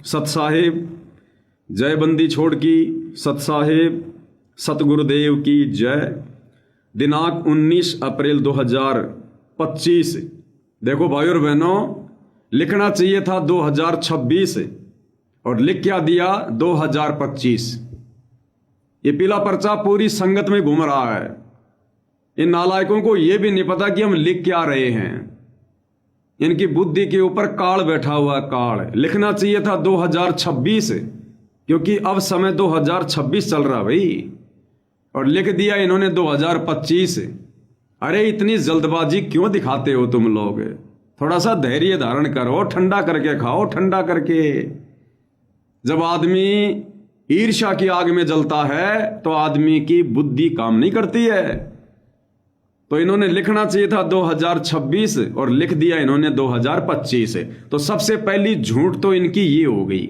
सत साहिब, जय बंदी छोड़ की सत साहिब, सतगुरुदेव की जय। दिनांक 19 अप्रैल 2025। देखो भाई और बहनों, लिखना चाहिए था 2026 और लिख क्या दिया 2025। ये पीला पर्चा पूरी संगत में घूम रहा है। इन नालायकों को यह भी नहीं पता कि हम लिख क्या रहे हैं। इनकी बुद्धि के ऊपर काल बैठा हुआ है, काल। लिखना चाहिए था 2026 क्योंकि अब समय 2026 चल रहा भाई, और लिख दिया इन्होंने 2025। अरे इतनी जल्दबाजी क्यों दिखाते हो तुम लोग? थोड़ा सा धैर्य धारण करो, ठंडा करके खाओ, ठंडा करके। जब आदमी ईर्ष्या की आग में जलता है तो आदमी की बुद्धि काम नहीं करती है। तो इन्होंने लिखना चाहिए था 2026 और लिख दिया इन्होंने 2025। तो सबसे पहली झूठ तो इनकी ये हो गई।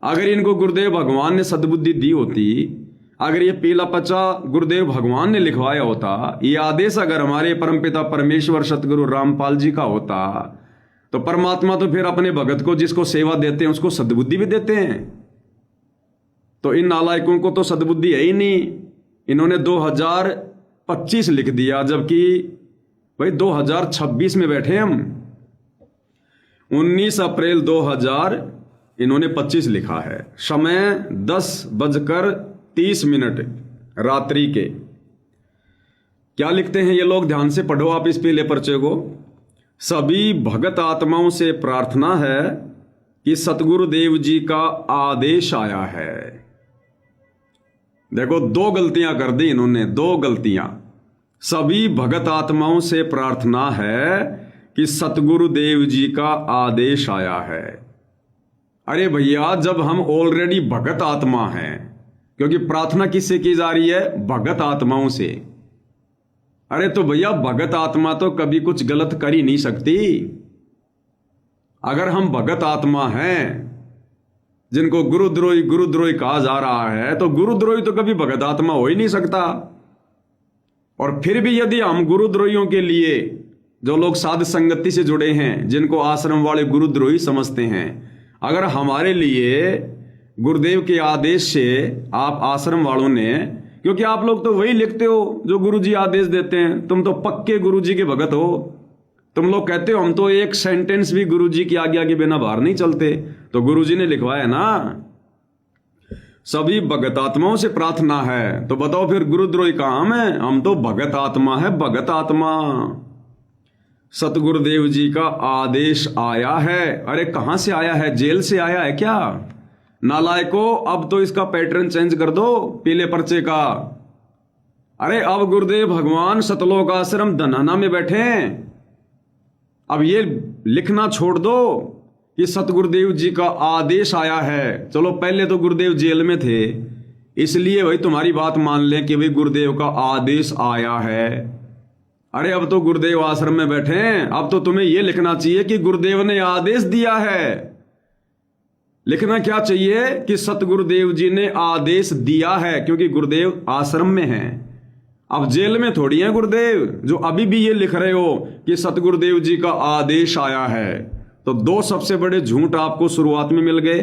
अगर इनको गुरुदेव भगवान ने सद्बुद्धि दी होती, अगर ये पीला पर्चा गुरुदेव भगवान ने लिखवाया होता, ये आदेश अगर हमारे परमपिता परमेश्वर सतगुरु रामपाल जी का होता, तो परमात्मा तो फिर अपने भगत को जिसको सेवा देते हैं उसको सद्बुद्धि भी देते हैं। तो इन नालायकों को तो सद्बुद्धि है ही नहीं। इन्होंने 2025 लिख दिया, जबकि भाई 2026 में बैठे हम। 19 अप्रैल 2000 इन्होंने 25 लिखा है। समय 10:30 रात्रि के। क्या लिखते हैं ये लोग? ध्यान से पढ़ो आप इस पीले पर्चे को। सभी भगत आत्माओं से प्रार्थना है कि सतगुरुदेव जी का आदेश आया है। देखो, दो गलतियां कर दी इन्होंने, दो गलतियां। सभी भगत आत्माओं से प्रार्थना है कि सतगुरुदेव जी का आदेश आया है। अरे भैया, जब हम ऑलरेडी भगत आत्मा हैं, क्योंकि प्रार्थना किससे की जा रही है? भगत आत्माओं से। अरे तो भैया, भगत आत्मा तो कभी कुछ गलत कर ही नहीं सकती। अगर हम भगत आत्मा हैं जिनको गुरुद्रोही कहा जा रहा है, तो गुरुद्रोही तो कभी भगत आत्मा हो ही नहीं सकता। और फिर भी यदि हम गुरुद्रोहियों के लिए, जो लोग साध संगति से जुड़े हैं, जिनको आश्रम वाले गुरुद्रोही समझते हैं, अगर हमारे लिए गुरुदेव के आदेश से आप आश्रम वालों ने, क्योंकि आप लोग तो वही लिखते हो जो गुरुजी आदेश देते हैं, तुम तो पक्के गुरुजी के भगत हो। तुम लोग कहते हो हम तो एक सेंटेंस भी गुरुजी की आज्ञा के बिना बाहर नहीं चलते। तो गुरुजी ने लिखवाया ना, सभी भगत आत्माओं से प्रार्थना है। तो बताओ फिर गुरुद्रोही कहां है? हम तो भगत आत्मा है, भगत आत्मा। सतगुरुदेव जी का आदेश आया है। अरे कहां से आया है? जेल से आया है क्या? नालायको, अब तो इसका पैटर्न चेंज कर दो पीले पर्चे का। अरे अब गुरुदेव भगवान सतलोक आश्रम धनाना में बैठे हैं। अब ये लिखना छोड़ दो कि सतगुरुदेव जी का आदेश आया है। चलो, पहले तो गुरुदेव जेल में थे, इसलिए भाई तुम्हारी बात मान लें कि भाई गुरुदेव का आदेश आया है। अरे अब तो गुरुदेव आश्रम में बैठे हैं, अब तो तुम्हें यह लिखना चाहिए कि गुरुदेव ने आदेश दिया है। लिखना क्या चाहिए कि सतगुरुदेव जी ने आदेश दिया है, क्योंकि गुरुदेव आश्रम में हैं। अब जेल में थोड़ी हैं गुरुदेव, जो अभी भी ये लिख रहे हो कि सतगुरुदेव जी का आदेश आया है। तो दो सबसे बड़े झूठ आपको शुरुआत में मिल गए।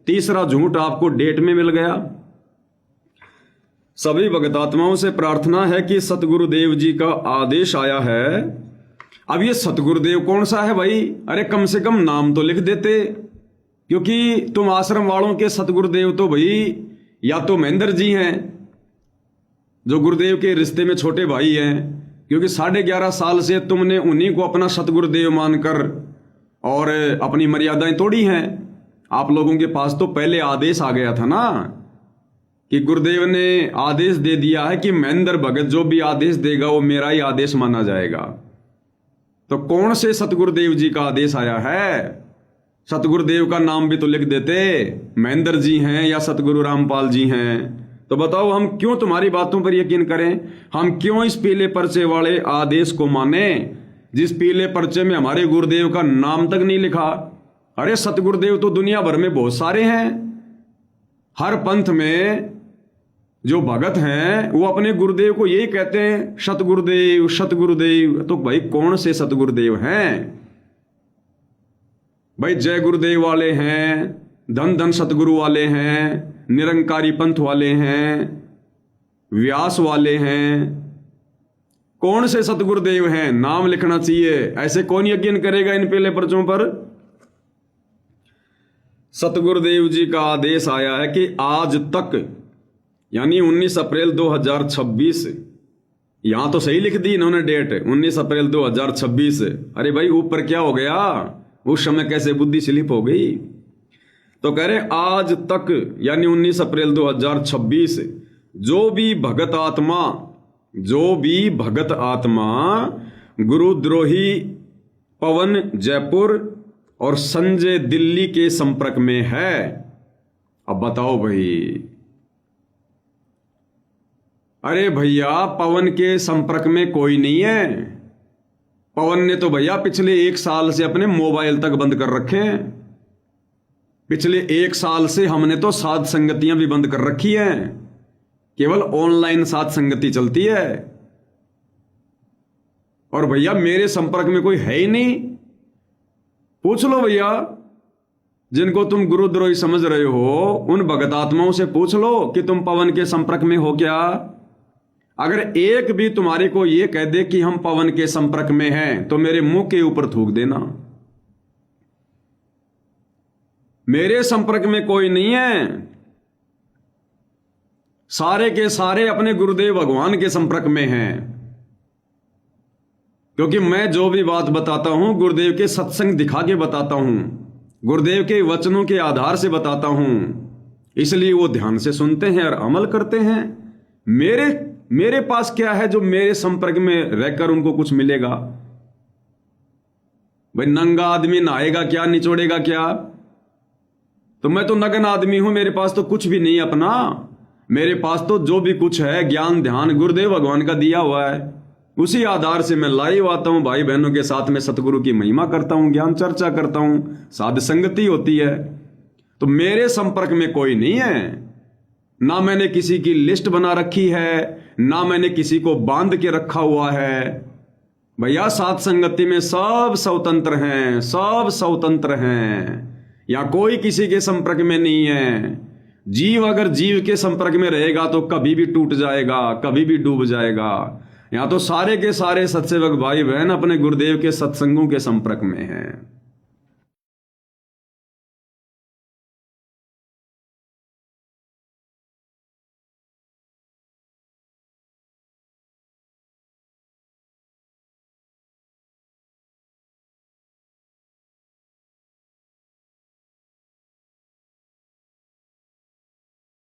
तीसरा झूठ आपको डेट में मिल गया। सभी भगतात्माओं से प्रार्थना है कि सतगुरुदेव जी का आदेश आया है। अब ये सतगुरुदेव कौन सा है भाई? अरे कम से कम नाम तो लिख देते, क्योंकि तुम आश्रम वालों के सतगुरुदेव तो भाई या तो महेंद्र जी हैं, जो गुरुदेव के रिश्ते में छोटे भाई हैं, क्योंकि 11.5 साल से तुमने उन्हीं को अपना सतगुरुदेव मानकर और अपनी मर्यादाएं तोड़ी हैं। आप लोगों के पास तो पहले आदेश आ गया था ना, कि गुरुदेव ने आदेश दे दिया है कि महेंद्र भगत जो भी आदेश देगा वो मेरा ही आदेश माना जाएगा। तो कौन से सतगुरुदेव जी का आदेश आया है? सतगुरुदेव का नाम भी तो लिख देते, महेंद्र जी हैं या सतगुरु रामपाल जी हैं। तो बताओ, हम क्यों तुम्हारी बातों पर यकीन करें? हम क्यों इस पीले पर्चे वाले आदेश को माने, जिस पीले पर्चे में हमारे गुरुदेव का नाम तक नहीं लिखा? अरे सतगुरुदेव तो दुनिया भर में बहुत सारे हैं। हर पंथ में जो भगत हैं वो अपने गुरुदेव को यही कहते हैं, सतगुरुदेव सतगुरुदेव। तो भाई कौन से सतगुरुदेव हैं? भाई जय गुरुदेव वाले हैं, धन धन सतगुरु वाले हैं, निरंकारी पंथ वाले हैं, व्यास वाले हैं। कौन से सतगुरुदेव हैं, नाम लिखना चाहिए। ऐसे कौन यकीन करेगा इन पहले पर्चों पर। सतगुरुदेव जी का आदेश आया है कि आज तक, यानी 19 अप्रैल 2026, यहां तो सही लिख दी इन्होंने डेट 19 अप्रैल 2026। अरे भाई ऊपर क्या हो गया, उस समय कैसे बुद्धि स्लिप हो गई। तो कह रहे आज तक यानी 19 अप्रैल 2026 जो भी भगत आत्मा गुरुद्रोही पवन जयपुर और संजय दिल्ली के संपर्क में है। अब बताओ भाई, अरे भैया पवन के संपर्क में कोई नहीं है। पवन ने तो भैया पिछले 1 साल से अपने मोबाइल तक बंद कर रखे हैं। पिछले 1 साल से हमने तो साध संगतियां भी बंद कर रखी हैं, केवल ऑनलाइन साध संगति चलती है। और भैया मेरे संपर्क में कोई है ही नहीं। पूछ लो भैया, जिनको तुम गुरुद्रोही समझ रहे हो उन भगत आत्माओं से पूछ लो कि तुम पवन के संपर्क में हो क्या। अगर एक भी तुम्हारे को यह कह दे कि हम पवन के संपर्क में हैं तो मेरे मुंह के ऊपर थूक देना। मेरे संपर्क में कोई नहीं है, सारे के सारे अपने गुरुदेव भगवान के संपर्क में हैं। क्योंकि मैं जो भी बात बताता हूं गुरुदेव के सत्संग दिखा के बताता हूं, गुरुदेव के वचनों के आधार से बताता हूं, इसलिए वो ध्यान से सुनते हैं और अमल करते हैं। मेरे पास क्या है जो मेरे संपर्क में रहकर उनको कुछ मिलेगा। भाई नंगा आदमी नहाएगा क्या, निचोड़ेगा क्या। तो मैं तो नग्न आदमी हूं, मेरे पास तो कुछ भी नहीं अपना। मेरे पास तो जो भी कुछ है ज्ञान ध्यान गुरुदेव भगवान का दिया हुआ है, उसी आधार से मैं लाइव आता हूं, भाई बहनों के साथ में सतगुरु की महिमा करता हूं, ज्ञान चर्चा करता हूं, साध संगति होती है। तो मेरे संपर्क में कोई नहीं है, ना मैंने किसी की लिस्ट बना रखी है, ना मैंने किसी को बांध के रखा हुआ है। भैया साध संगति में सब स्वतंत्र हैं, सब स्वतंत्र हैं, या कोई किसी के संपर्क में नहीं है। जीव अगर जीव के संपर्क में रहेगा तो कभी भी टूट जाएगा, कभी भी डूब जाएगा। यहां तो सारे के सारे सत्सेवक भाई बहन अपने गुरुदेव के सत्संगों के संपर्क में हैं।